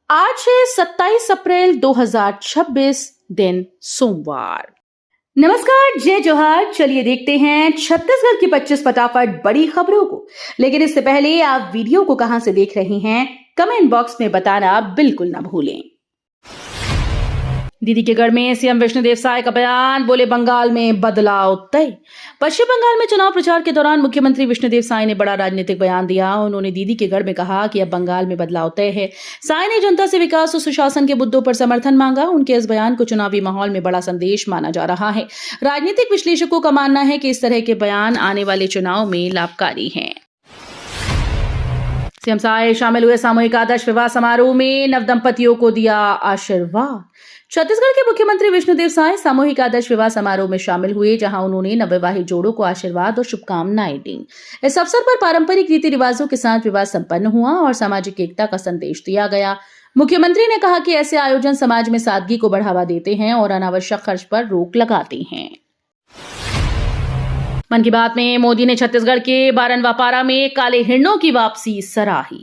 आज है 27 अप्रैल 2026 दिन सोमवार। नमस्कार, जय जोहार। चलिए देखते हैं छत्तीसगढ़ की 25 फटाफट बड़ी खबरों को। लेकिन इससे पहले आप वीडियो को कहां से देख रहे हैं, कमेंट बॉक्स में बताना बिल्कुल ना भूलें। दीदी के गढ़ में सीएम विष्णुदेव साय का बयान, बोले बंगाल में बदलाव तय। पश्चिम बंगाल में चुनाव प्रचार के दौरान मुख्यमंत्री विष्णुदेव साय ने बड़ा राजनीतिक बयान दिया। उन्होंने दीदी के गढ़ में कहा कि अब बंगाल में बदलाव तय है। साय ने जनता से विकास और सुशासन के मुद्दों पर समर्थन मांगा। उनके इस बयान को चुनावी माहौल में बड़ा संदेश माना जा रहा है। राजनीतिक विश्लेषकों का मानना है कि इस तरह के बयान आने वाले चुनाव में लाभकारी हैं। सीएम साय शामिल हुए सामूहिक आदर्श विवाह समारोह में, नवदंपतियों को दिया आशीर्वाद। छत्तीसगढ़ के मुख्यमंत्री विष्णुदेव साय सामूहिक आदर्श विवाह समारोह में शामिल हुए, जहां उन्होंने नवविवाहित जोड़ों को आशीर्वाद और शुभकामनाएं दी। इस अवसर पर पारंपरिक रीति रिवाजों के साथ विवाह संपन्न हुआ और सामाजिक एकता का संदेश दिया गया। मुख्यमंत्री ने कहा कि ऐसे आयोजन समाज में सादगी को बढ़ावा देते हैं और अनावश्यक खर्च पर रोक लगाते हैं। मन की बात में मोदी ने छत्तीसगढ़ के बारनवापारा में काले हिरणों की वापसी सराही।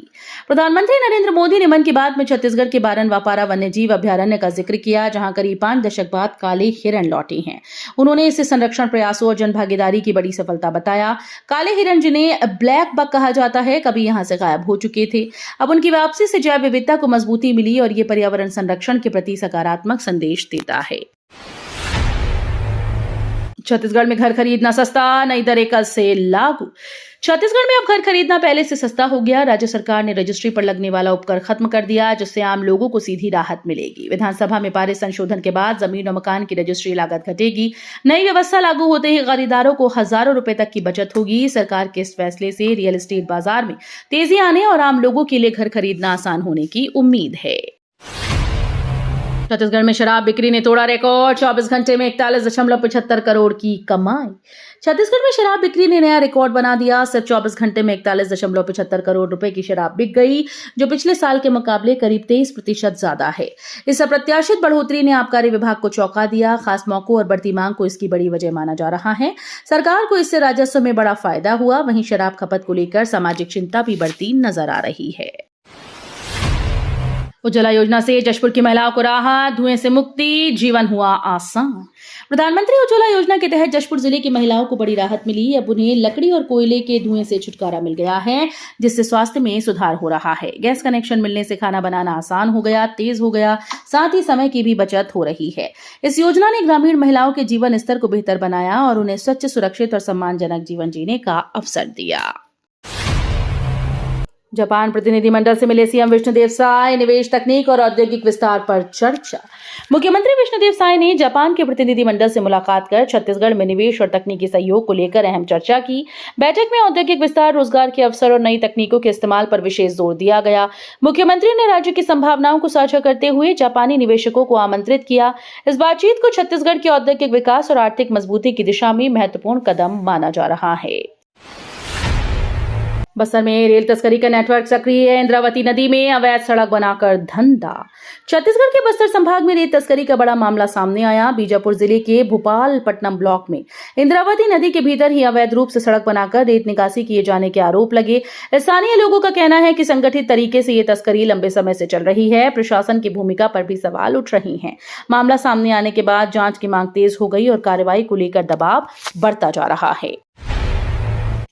प्रधानमंत्री नरेंद्र मोदी ने मन की बात में छत्तीसगढ़ के बारनवापारा वन्यजीव अभयारण्य का जिक्र किया, जहां करीब 5 दशक बाद काले हिरण लौटे हैं। उन्होंने इसे संरक्षण प्रयासों और जनभागीदारी की बड़ी सफलता बताया। काले हिरण, जिन्हें ब्लैक बक कहा जाता है, कभी यहां से गायब हो चुके थे। अब उनकी वापसी से जैव विविधता को मजबूती मिली और ये पर्यावरण संरक्षण के प्रति सकारात्मक संदेश देता है। छत्तीसगढ़ में घर खरीदना सस्ता, नई दरें कल से लागू। छत्तीसगढ़ में अब घर खरीदना पहले से सस्ता हो गया। राज्य सरकार ने रजिस्ट्री पर लगने वाला उपकर खत्म कर दिया, जिससे आम लोगों को सीधी राहत मिलेगी। विधानसभा में पारित संशोधन के बाद जमीन और मकान की रजिस्ट्री लागत घटेगी। नई व्यवस्था लागू होते ही खरीदारों को हजारों रुपए तक की बचत होगी। सरकार के इस फैसले से रियल एस्टेट बाजार में तेजी आने और आम लोगों के लिए घर खरीदना आसान होने की उम्मीद है। छत्तीसगढ़ में शराब बिक्री ने तोड़ा रिकॉर्ड। 24 घंटे में 41.75 करोड़ की कमाई। छत्तीसगढ़ में शराब बिक्री ने नया रिकॉर्ड बना दिया। सिर्फ 24 घंटे में 41.75 करोड़ रुपए की शराब बिक गई, जो पिछले साल के मुकाबले करीब 23% ज्यादा है। इस अप्रत्याशित बढ़ोतरी ने आबकारी विभाग को चौंका दिया। खास मौकों और बढ़ती मांग को इसकी बड़ी वजह माना जा रहा है। सरकार को इससे राजस्व में बड़ा फायदा हुआ। वहीं शराब खपत को लेकर सामाजिक चिंता भी बढ़ती नजर आ रही है। उज्ज्वला योजना से जशपुर की महिलाओं को राहत, धुएं से मुक्ति, जीवन हुआ आसान। प्रधानमंत्री उज्ज्वला योजना के तहत जशपुर जिले की महिलाओं को बड़ी राहत मिली। अब उन्हें लकड़ी और कोयले के धुएं से छुटकारा मिल गया है, जिससे स्वास्थ्य में सुधार हो रहा है। गैस कनेक्शन मिलने से खाना बनाना आसान हो गया, तेज हो गया, साथ ही समय की भी बचत हो रही है। इस योजना ने ग्रामीण महिलाओं के जीवन स्तर को बेहतर बनाया और उन्हें स्वच्छ, सुरक्षित और सम्मानजनक जीवन जीने का अवसर दिया। जापान प्रतिनिधिमंडल से मिले सीएम विष्णुदेव साय, निवेश, तकनीक और औद्योगिक विस्तार पर चर्चा। मुख्यमंत्री विष्णुदेव साय ने जापान के प्रतिनिधिमंडल से मुलाकात कर छत्तीसगढ़ में निवेश और तकनीकी सहयोग को लेकर अहम चर्चा की। बैठक में औद्योगिक विस्तार, रोजगार के अवसर और नई तकनीकों के इस्तेमाल पर विशेष जोर दिया गया। मुख्यमंत्री ने राज्य की संभावनाओं को साझा करते हुए जापानी निवेशकों को आमंत्रित किया। इस बातचीत को छत्तीसगढ़ के औद्योगिक विकास और आर्थिक मजबूती की दिशा में महत्वपूर्ण कदम माना जा रहा है। बस्तर में रेल तस्करी का नेटवर्क सक्रिय है। इंद्रावती नदी में अवैध सड़क बनाकर धंधा। छत्तीसगढ़ के बस्तर संभाग में रेत तस्करी का बड़ा मामला सामने आया। बीजापुर जिले के भोपालपट्टनम ब्लॉक में इंद्रावती नदी के भीतर ही अवैध रूप से सड़क बनाकर रेत निकासी किए जाने के आरोप लगे। स्थानीय लोगों का कहना है कि संगठित तरीके से ये तस्करी लंबे समय से चल रही है। प्रशासन की भूमिका पर भी सवाल उठ रही हैं। मामला सामने आने के बाद जांच की मांग तेज हो गई और कार्रवाई को लेकर दबाव बढ़ता जा रहा है।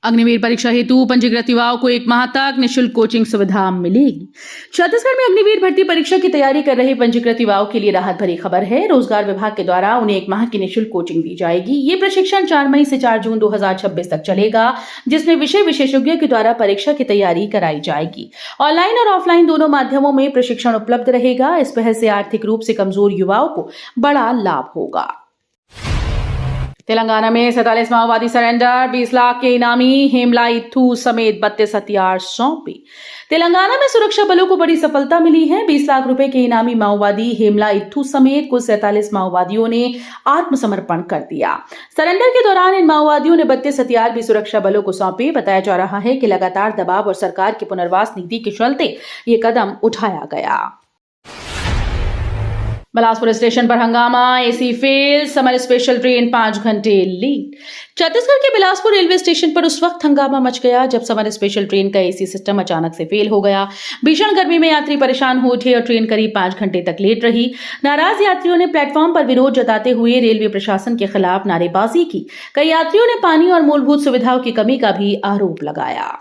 अग्निवीर परीक्षा हेतु पंजीकृत युवाओं को 1 माह तक निःशुल्क कोचिंग सुविधा मिलेगी। छत्तीसगढ़ में अग्निवीर भर्ती परीक्षा की तैयारी कर रहे पंजीकृत युवाओं के लिए राहत भरी खबर है। रोजगार विभाग के द्वारा उन्हें 1 माह की निःशुल्क कोचिंग दी जाएगी। ये प्रशिक्षण 4 मई से 4 जून 2026 तक चलेगा, जिसमें विषय विशेषज्ञों के द्वारा परीक्षा की तैयारी कराई जाएगी। ऑनलाइन और ऑफलाइन दोनों माध्यमों में प्रशिक्षण उपलब्ध रहेगा। इस पहल से आर्थिक रूप से कमजोर युवाओं को बड़ा लाभ होगा। तेलंगाना में 47 माओवादी सरेंडर, 20 लाख के इनामी, हेमला इथू समेत 32 हथियार सौंपे। तेलंगाना में सुरक्षा बलों को बड़ी सफलता मिली है। 20 लाख रुपए के इनामी माओवादी हेमला इथू समेत कुल 47 माओवादियों ने आत्मसमर्पण कर दिया। सरेंडर के दौरान इन माओवादियों ने 32 हथियार भी सुरक्षा बलों को सौंपे। बताया जा रहा है कि लगातार दबाव और सरकार की पुनर्वास नीति के चलते ये कदम उठाया गया। बिलासपुर स्टेशन पर हंगामा, AC fail, summer special train 5 घंटे लेट। छत्तीसगढ़ के बिलासपुर रेलवे स्टेशन पर उस वक्त हंगामा मच गया जब समर स्पेशल ट्रेन का एसी सिस्टम अचानक से फेल हो गया। भीषण गर्मी में यात्री परेशान हो उठे और ट्रेन करीब 5 घंटे तक लेट रही। नाराज यात्रियों ने प्लेटफॉर्म पर विरोध जताते हुए रेलवे प्रशासन के खिलाफ नारेबाजी की। कई यात्रियों ने पानी और मूलभूत सुविधाओं की कमी का भी आरोप लगाया।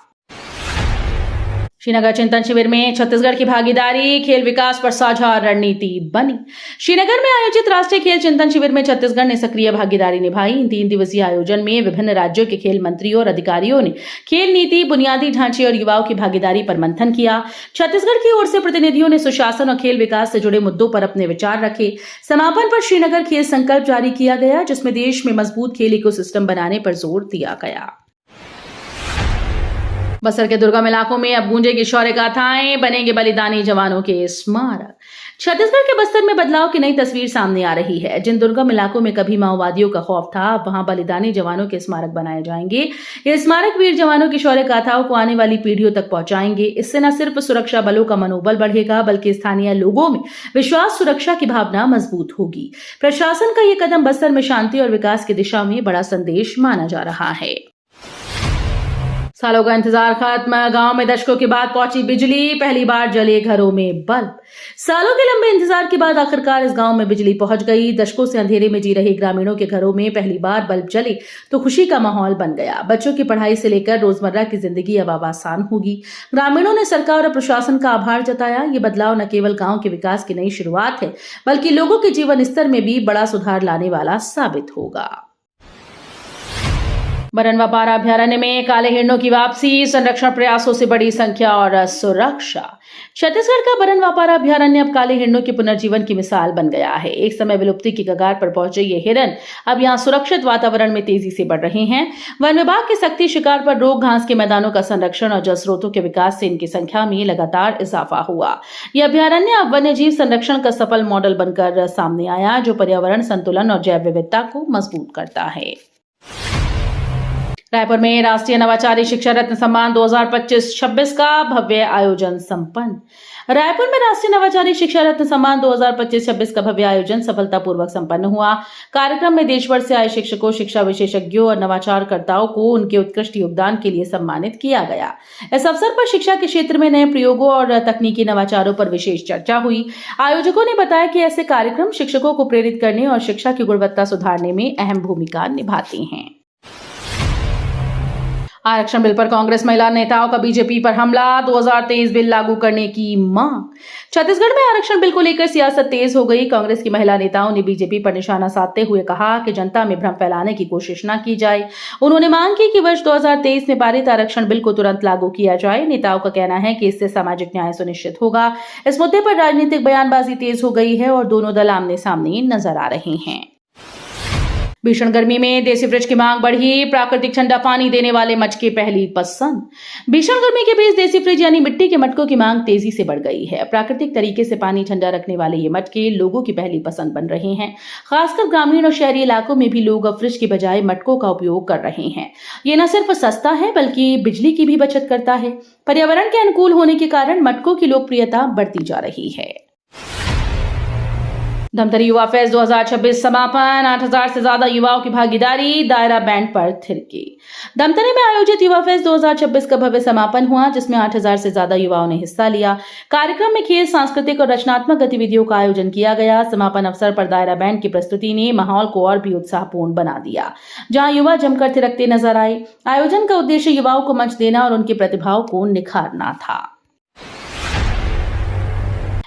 श्रीनगर चिंतन शिविर में छत्तीसगढ़ की भागीदारी, खेल विकास पर साझा रणनीति बनी। श्रीनगर में आयोजित राष्ट्रीय खेल चिंतन शिविर में छत्तीसगढ़ ने सक्रिय भागीदारी निभाई। इन 3 दिवसीय आयोजन में विभिन्न राज्यों के खेल मंत्रियों और अधिकारियों ने खेल नीति, बुनियादी ढांचे और युवाओं की भागीदारी पर मंथन किया। छत्तीसगढ़ की ओर से प्रतिनिधियों ने सुशासन और खेल विकास से जुड़े मुद्दों पर अपने विचार रखे। समापन पर श्रीनगर खेल संकल्प जारी किया गया, जिसमें देश में मजबूत खेल इकोसिस्टम बनाने पर जोर दिया गया। बस्तर के दुर्गम इलाकों में अब गूंजेगी शौर्य गाथाएं, बनेंगे बलिदानी जवानों के स्मारक। छत्तीसगढ़ के बस्तर में बदलाव की नई तस्वीर सामने आ रही है। जिन दुर्गम इलाकों में कभी माओवादियों का खौफ था, अब वहां बलिदानी जवानों के स्मारक बनाए जाएंगे। ये स्मारक वीर जवानों की शौर्य गाथाओं को आने वाली पीढ़ियों तक पहुंचाएंगे। इससे न सिर्फ सुरक्षा बलों का मनोबल बढ़ेगा, बल्कि स्थानीय लोगों में विश्वास, सुरक्षा की भावना मजबूत होगी। प्रशासन का ये कदम बस्तर में शांति और विकास की दिशा में बड़ा संदेश माना जा रहा है। सालों का इंतजार खत्म, गांव में दशकों के बाद पहुंची बिजली, पहली बार जले घरों में बल्ब। सालों के लंबे इंतजार के बाद आखिरकार इस गांव में बिजली पहुंच गई। दशकों से अंधेरे में जी रहे ग्रामीणों के घरों में पहली बार बल्ब जले तो खुशी का माहौल बन गया। बच्चों की पढ़ाई से लेकर रोजमर्रा की जिंदगी अब आसान होगी। ग्रामीणों ने सरकार और प्रशासन का आभार जताया। ये बदलाव न केवल गांव के विकास की नई शुरुआत है, बल्कि लोगों के जीवन स्तर में भी बड़ा सुधार लाने वाला साबित होगा। बरनवापारा अभ्यारण्य में काले हिरणों की वापसी, संरक्षण प्रयासों से बड़ी संख्या और सुरक्षा। छत्तीसगढ़ का बरनवापारा अभ्यारण्य अब काले हिरणों के पुनर्जीवन की मिसाल बन गया है। एक समय विलुप्ति की कगार पर पहुंचे ये हिरण अब यहां सुरक्षित वातावरण में तेजी से बढ़ रहे हैं। वन विभाग के सख्ती, शिकार पर रोक, घास के मैदानों का संरक्षण और जल स्रोतों के विकास से इनकी संख्या में लगातार इजाफा हुआ। यह अभ्यारण्य अब वन्य जीव संरक्षण का सफल मॉडल बनकर सामने आया, जो पर्यावरण संतुलन और जैव विविधता को मजबूत करता है। रायपुर में राष्ट्रीय नवाचारी शिक्षा रत्न सम्मान 2025-26 का भव्य आयोजन संपन्न। रायपुर में राष्ट्रीय नवाचारी शिक्षा रत्न सम्मान 2025-26 का भव्य आयोजन सफलतापूर्वक संपन्न हुआ। कार्यक्रम में देश भर से आए शिक्षकों, शिक्षा विशेषज्ञों और नवाचारकर्ताओं को उनके उत्कृष्ट योगदान के लिए सम्मानित किया गया। इस अवसर पर शिक्षा के क्षेत्र में नए प्रयोगों और तकनीकी नवाचारों पर विशेष चर्चा हुई। आयोजकों ने बताया कि ऐसे कार्यक्रम शिक्षकों को प्रेरित करने और शिक्षा की गुणवत्ता सुधारने में अहम भूमिका निभाते हैं। आरक्षण बिल पर कांग्रेस महिला नेताओं का बीजेपी पर हमला, 2023 बिल लागू करने की मांग। छत्तीसगढ़ में आरक्षण बिल को लेकर सियासत तेज हो गई। कांग्रेस की महिला नेताओं ने बीजेपी पर निशाना साधते हुए कहा कि जनता में भ्रम फैलाने की कोशिश न की जाए। उन्होंने मांग की कि वर्ष 2023 में पारित आरक्षण बिल को तुरंत लागू किया जाए। नेताओं का कहना है कि इससे सामाजिक न्याय सुनिश्चित होगा। इस मुद्दे पर राजनीतिक बयानबाजी तेज हो गई है और दोनों दल आमने सामने नजर आ रहे हैं। भीषण गर्मी में देसी फ्रिज की मांग बढ़ी, प्राकृतिक ठंडा पानी देने वाले मटके पहली पसंद। भीषण गर्मी के बीच देसी फ्रिज यानी मिट्टी के मटकों की मांग तेजी से बढ़ गई है। प्राकृतिक तरीके से पानी ठंडा रखने वाले ये मटके लोगों की पहली पसंद बन रहे हैं। खासकर ग्रामीण और शहरी इलाकों में भी लोग अब फ्रिज की बजाय मटकों का उपयोग कर रहे हैं। ये न सिर्फ सस्ता है, बल्कि बिजली की भी बचत करता है। पर्यावरण के अनुकूल होने के कारण मटकों की लोकप्रियता बढ़ती जा रही है। धमतरी युवा फेस्ट 2026 समापन, 8000 से ज्यादा युवाओं की भागीदारी, दायरा बैंड पर थिरकी। धमतरी में आयोजित युवा फेस्ट 2026 का भव्य समापन हुआ, जिसमें 8000 से ज्यादा युवाओं ने हिस्सा लिया। कार्यक्रम में खेल, सांस्कृतिक और रचनात्मक गतिविधियों का आयोजन किया गया। समापन अवसर पर दायरा बैंड की प्रस्तुति ने माहौल को और भी उत्साहपूर्ण बना दिया, जहां युवा जमकर थिरकते नजर आए। आयोजन का उद्देश्य युवाओं को मंच देना और उनकी प्रतिभाओं को निखारना था।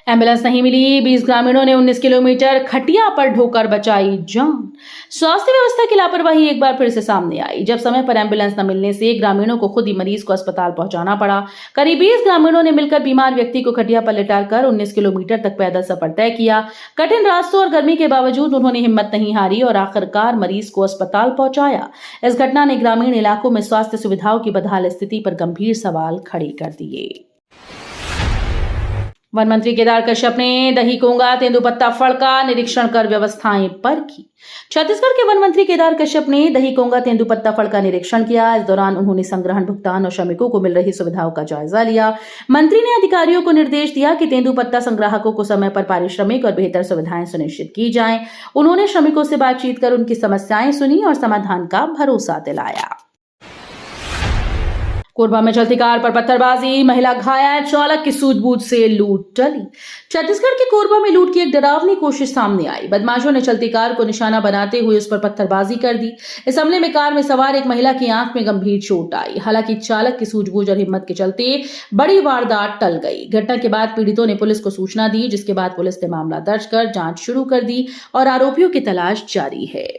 एम्बुलेंस नहीं मिली, 20 ग्रामीणों ने 19 किलोमीटर खटिया पर ढोकर बचाई जान। स्वास्थ्य व्यवस्था की लापरवाही एक बार फिर से सामने आई, जब समय पर एम्बुलेंस न मिलने से ग्रामीणों को खुद ही मरीज को अस्पताल पहुंचाना पड़ा। करीब 20 ग्रामीणों ने मिलकर बीमार व्यक्ति को खटिया पर लिटाकर 19 किलोमीटर तक पैदल सफर तय किया। कठिन रास्तों और गर्मी के बावजूद उन्होंने हिम्मत नहीं हारी और आखिरकार मरीज को अस्पताल पहुंचाया। इस घटना ने ग्रामीण इलाकों में स्वास्थ्य सुविधाओं की बदहाल स्थिति पर गंभीर सवाल खड़े कर दिए। वन मंत्री केदार कश्यप ने दहीकोंगा तेंदुपत्ता फड़ का निरीक्षण कर व्यवस्थाएं परखी। छत्तीसगढ़ के वन मंत्री केदार कश्यप ने दहीकोंगा तेंदुपत्ता फड़ का निरीक्षण किया। इस दौरान उन्होंने संग्रहण, भुगतान और श्रमिकों को मिल रही सुविधाओं का जायजा लिया। मंत्री ने अधिकारियों को निर्देश दिया कि तेंदुपत्ता संग्राहकों को समय पर पारिश्रमिक और बेहतर सुविधाएं सुनिश्चित की जाएं। उन्होंने श्रमिकों से बातचीत कर उनकी समस्याएं सुनी और समाधान का भरोसा दिलाया। कोरबा में चलती कार पर पत्थरबाजी, महिला घायल, चालक की सूझबूझ से लूट टली। छत्तीसगढ़ के कोरबा में लूट की एक डरावनी कोशिश सामने आई। बदमाशों ने चलती कार को निशाना बनाते हुए उस पर पत्थरबाजी कर दी। इस हमले में कार में सवार एक महिला की आंख में गंभीर चोट आई। हालांकि चालक की सूझबूझ और हिम्मत के चलते बड़ी वारदात टल गई। घटना के बाद पीड़ितों ने पुलिस को सूचना दी, जिसके बाद पुलिस ने मामला दर्ज कर जांच शुरू कर दी और आरोपियों की तलाश जारी है।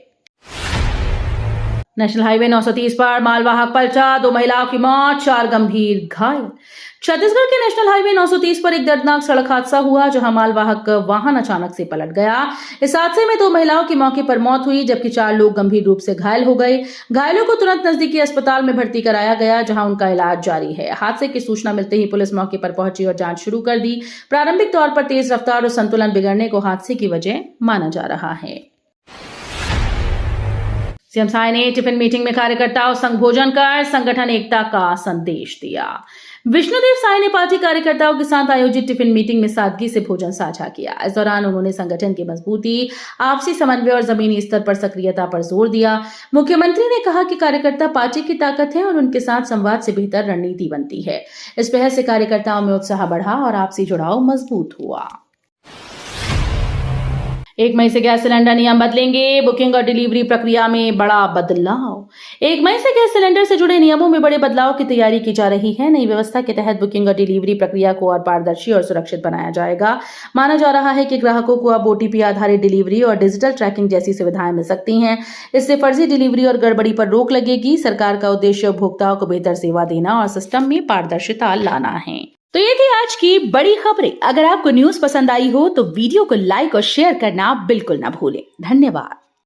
नेशनल हाईवे 930 पर मालवाहक पलटा, 2 महिलाओं की मौत, 4 गंभीर घायल। छत्तीसगढ़ के नेशनल हाईवे 930 पर एक दर्दनाक सड़क हादसा हुआ, जहां मालवाहक वाहन अचानक से पलट गया। इस हादसे में 2 महिलाओं की मौके पर मौत हुई, जबकि 4 लोग गंभीर रूप से घायल हो गए। घायलों को तुरंत नजदीकी अस्पताल में भर्ती कराया गया, जहां उनका इलाज जारी है। हादसे की सूचना मिलते ही पुलिस मौके पर पहुंची और जांच शुरू कर दी। प्रारंभिक तौर पर तेज रफ्तार और संतुलन बिगड़ने को हादसे की वजह माना जा रहा है। सीएम साय ने टिफिन मीटिंग में कार्यकर्ताओं संग भोजन कर संगठन एकता का संदेश दिया। विष्णुदेव साय ने पार्टी कार्यकर्ताओं के साथ आयोजित टिफिन मीटिंग में सादगी से भोजन साझा किया। इस दौरान उन्होंने संगठन की मजबूती, आपसी समन्वय और जमीनी स्तर पर सक्रियता पर जोर दिया। मुख्यमंत्री ने कहा कि कार्यकर्ता पार्टी की ताकत है और उनके साथ संवाद से बेहतर रणनीति बनती है। इस पहल से कार्यकर्ताओं में उत्साह बढ़ा और आपसी जुड़ाव मजबूत हुआ। 1 मई से गैस सिलेंडर नियम बदलेंगे, बुकिंग और डिलीवरी प्रक्रिया में बड़ा बदलाव। 1 मई से गैस सिलेंडर से जुड़े नियमों में बड़े बदलाव की तैयारी की जा रही है। नई व्यवस्था के तहत बुकिंग और डिलीवरी प्रक्रिया को और पारदर्शी और सुरक्षित बनाया जाएगा। माना जा रहा है कि ग्राहकों को अब OTP आधारित डिलीवरी और डिजिटल ट्रैकिंग जैसी सुविधाएं मिल सकती हैं। इससे फर्जी डिलीवरी और गड़बड़ी पर रोक लगेगी। सरकार का उद्देश्य उपभोक्ताओं को बेहतर सेवा देना और सिस्टम में पारदर्शिता लाना है। तो ये थी आज की बड़ी खबरें। अगर आपको न्यूज पसंद आई हो तो वीडियो को लाइक और शेयर करना बिल्कुल ना भूलें। धन्यवाद।